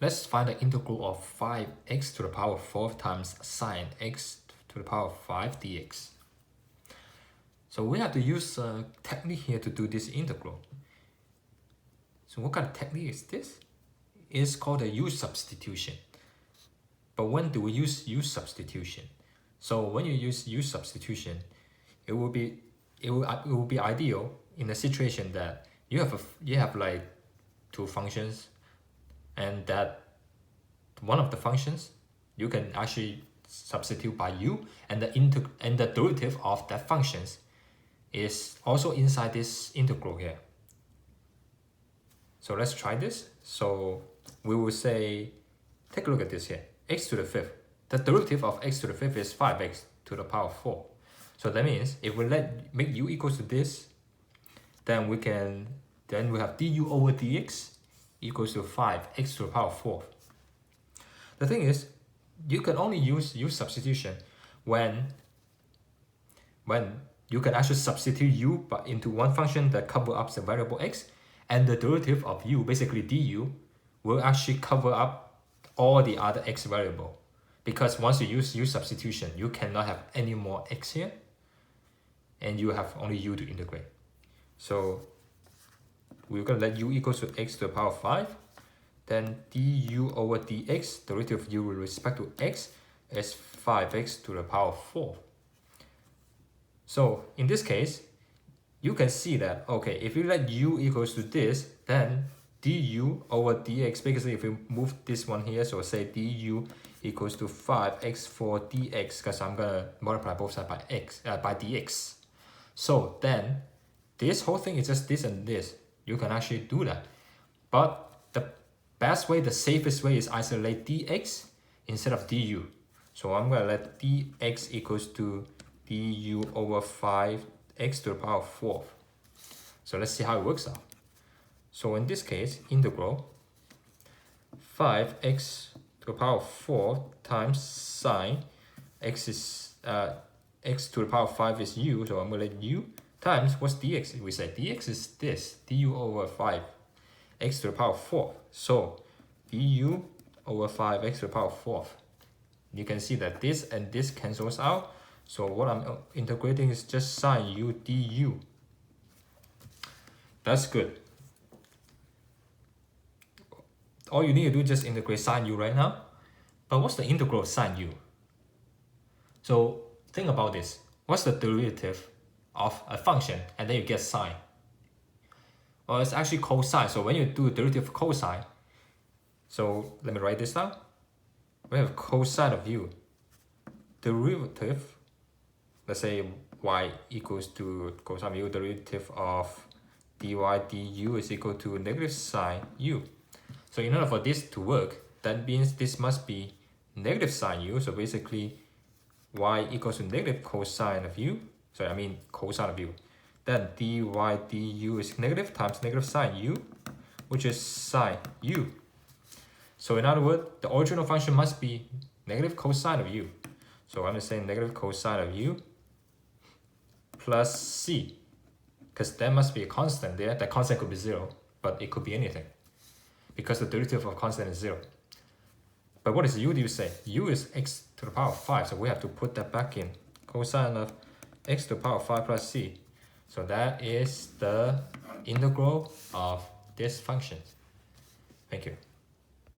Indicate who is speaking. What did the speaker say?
Speaker 1: Let's find the integral of 5x to the power 4 times sine x to the power 5 dx. So we have to use a technique here to do this integral. So what kind of technique is this? It's called a u substitution. But when do we use u substitution? So when you use u substitution, it will be ideal in a situation that you have like two functions, and that one of the functions you can actually substitute by u, and the derivative of that functions is also inside this integral here. So let's try this. So we will say, take a look at this here, x to the fifth. The derivative of x to the fifth is 5x to the power 4. So that means if we make u equals to this, then we have du over dx equals to 5x to the power 4. The thing is, you can only use u substitution when you can actually substitute u into one function that covers up the variable x, and the derivative of u, basically du, will actually cover up all the other x variable. Because once you use u substitution, you cannot have any more x here, and you have only u to integrate. So we're going to let u equals to x to the power 5. Then du over dx, derivative of u with respect to x, is 5x to the power 4. So in this case, you can see that, okay, if you let u equals to this, then du over dx, basically if you move this one here, so say du equals to 5x4 dx, because I'm going to multiply both sides by dx. So then this whole thing is just this and this. You can actually do that. But the best way, the safest way, is isolate dx instead of du. So I'm going to let dx equals to du over 5x to the power 4. So let's see how it works out. So in this case, integral 5x to the power 4 times sine x is x to the power 5 is u, so I'm going to let u times what's dx. We say dx is this, du over 5 x to the power 4. So du over 5x to the power 4. You can see that this and this cancels out. So what I'm integrating is just sine u du. That's good. All you need to do is just integrate sine u right now. But what's the integral of sine u? So think about this. What's the derivative of a function and then you get sine? Well, it's actually cosine. So when you do derivative of cosine, so let me write this down. We have cosine of u. Derivative, let's say y equals to cosine of u, derivative of dy du is equal to negative sine u. So in order for this to work, that means this must be negative sine u. So basically y equals to negative cosine of u. Sorry, I mean cosine of u. Then dy du is negative times negative sine u, which is sine u. So in other words, the original function must be negative cosine of u. So I'm just saying negative cosine of u plus c, because there must be a constant there. That constant could be 0, but it could be anything, because the derivative of constant is 0. But what is u, do you say? U is x to the power 5, so we have to put that back in. Cosine of x to the power 5 plus c. So that is the integral of this function. Thank you.